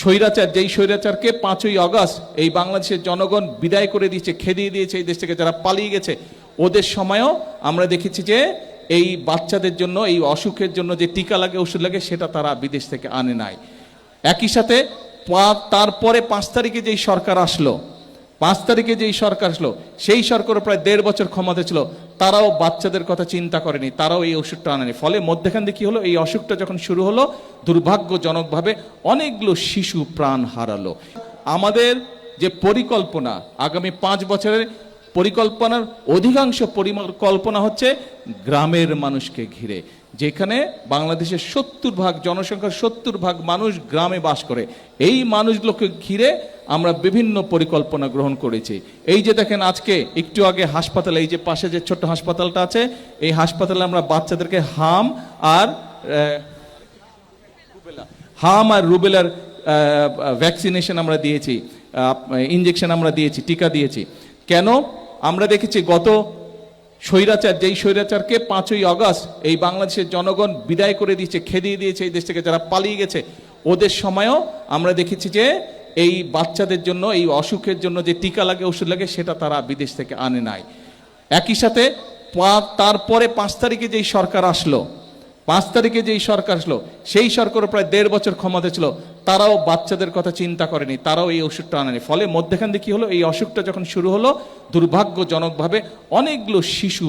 স্বৈরাচার, যেই স্বৈরাচারকে 5ই আগস্ট এই বাংলাদেশের জনগণ বিদায় করে দিয়েছে, খেদিয়ে দিয়েছে এই দেশ থেকে, যারা পালিয়ে গেছে, ওদের সময়ও আমরা দেখেছি যে এই বাচ্চাদের জন্য, এই অসুখের জন্য যে টিকা লাগে, ওষুধ লাগে, সেটা তারা বিদেশ থেকে আনে নাই। একই সাথে তারপরে 5 তারিখে যেই সরকার আসলো, 5 তারিখে যেই সরকার আসলো, সেই সরকারও প্রায় 1.5 বছর ক্ষমতা ছিল, তারাও বাচ্চাদের কথা চিন্তা করেনি, তারাও এই ওষুধটা আনেনি। ফলে মধ্যখান দিয়ে কি হলো, এই অসুখটা যখন শুরু হলো, দুর্ভাগ্যজনকভাবে অনেকগুলো শিশু প্রাণ হারালো। আমাদের যে পরিকল্পনা, আগামী 5 বছরের পরিকল্পনার অধিকাংশ পরিকল্পনা হচ্ছে গ্রামের মানুষকে ঘিরে, যেখানে বাংলাদেশের 70% জনসংখ্যার 70% মানুষ গ্রামে বাস করে। এই মানুষগুলোকে ঘিরে আমরা বিভিন্ন পরিকল্পনা গ্রহণ করেছি। এই যে দেখেন, আজকে একটু আগে হাসপাতালে, এই যে পাশে যে ছোট্ট হাসপাতালটা আছে, এই হাসপাতালে আমরা বাচ্চাদেরকে হাম আর রুবেলার ভ্যাকসিনেশন আমরা দিয়েছি, ইঞ্জেকশন আমরা দিয়েছি, টিকা দিয়েছি। কেন? আমরা দেখেছি গত স্বৈরাচার, যেই স্বৈরাচারকে 5ই আগস্ট এই বাংলাদেশের জনগণ বিদায় করে দিয়েছে, খেদিয়ে দিয়েছে এই দেশ থেকে, যারা পালিয়ে গেছে, ওদের সময়ও আমরা দেখেছি যে এই বাচ্চাদের জন্য, এই অসুখের জন্য যে টিকা লাগে, ওষুধ লাগে, সেটা তারা বিদেশ থেকে আনে নাই। একই সাথে তারপরে 5 তারিখে যেই সরকার আসলো, 5 তারিখে যেই সরকার আসলো, সেই সরকারও প্রায় 1.5 বছর ক্ষমতা ছিল, তারাও বাচ্চাদের কথা চিন্তা করেনি, তারাও এই ওষুধটা আনেনি। ফলে মধ্যখান দিয়ে কি হলো, এই অসুখটা যখন শুরু হলো, দুর্ভাগ্যজনকভাবে অনেকগুলো শিশু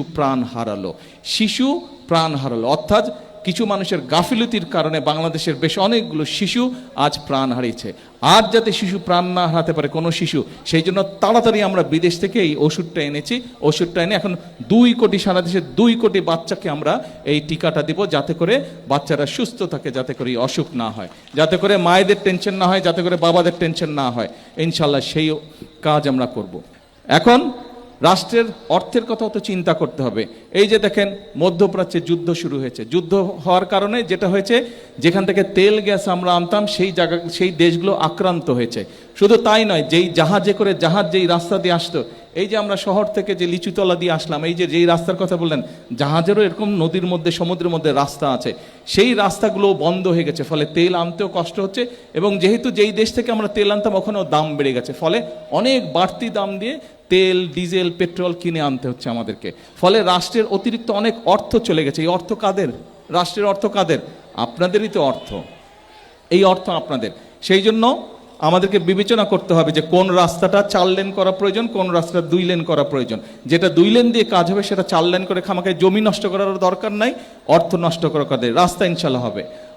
প্রাণ হারালো। অর্থাৎ কিছু মানুষের গাফিলতির কারণে বাংলাদেশের বেশ অনেকগুলো শিশু আজ প্রাণ হারিয়েছে। আর যাতে শিশু প্রাণ না হারাতে পারে কোনো শিশু, সেই জন্য তাড়াতাড়ি আমরা বিদেশ থেকে এই ওষুধটা এনেছি। ওষুধটা এনে এখন 2 কোটি, সারা দেশের 2 কোটি বাচ্চাকে আমরা এই টিকাটা দিব, যাতে করে বাচ্চারা সুস্থ থাকে, যাতে করে অসুখ না হয়, যাতে করে মায়েদের টেনশন না হয়, যাতে করে বাবাদের টেনশন না হয়। ইনশাল্লাহ সেই কাজ আমরা করব। এখন রাষ্ট্রের অর্থের কথাও তো চিন্তা করতে হবে। এই যে দেখেন, মধ্যপ্রাচ্যে যুদ্ধ শুরু হয়েছে। যুদ্ধ হওয়ার কারণে যেটা হয়েছে, যেখান থেকে তেল গ্যাস আমরা আনতাম, সেই দেশগুলো আক্রান্ত হয়েছে। শুধু তাই নয়, জাহাজ যেই রাস্তা দিয়ে আসতো, এই যে আমরা শহর থেকে যে লিচুতলা দিয়ে আসলাম, এই যে যেই রাস্তার কথা বললেন, জাহাজেরও এরকম নদীর মধ্যে, সমুদ্রের মধ্যে রাস্তা আছে, সেই রাস্তাগুলো বন্ধ হয়ে গেছে। ফলে তেল আনতেও কষ্ট হচ্ছে, এবং যেহেতু যেই দেশ থেকে আমরা তেল আনতাম, ওখানেও দাম বেড়ে গেছে। ফলে অনেক বাড়তি দাম দিয়ে তেল, ডিজেল, পেট্রোল কিনে আনতে হচ্ছে আমাদেরকে। ফলে রাষ্ট্রের অতিরিক্ত অনেক অর্থ চলে গেছে। এই অর্থ কাদের? রাষ্ট্রের অর্থ কাদের? আপনাদেরই তো অর্থ, এই অর্থ আপনাদের। সেই জন্য আমাদেরকে বিবেচনা করতে হবে যে কোন রাস্তাটা 4 লেন করা প্রয়োজন, কোন রাস্তাটা 2 লেন করা প্রয়োজন। যেটা 2 লেন দিয়ে কাজ হবে, সেটা 4 লেন করে খামাখায় জমি নষ্ট করার দরকার নাই, অর্থ নষ্ট করার কাজে রাস্তা ইনশাল্লাহ হবে।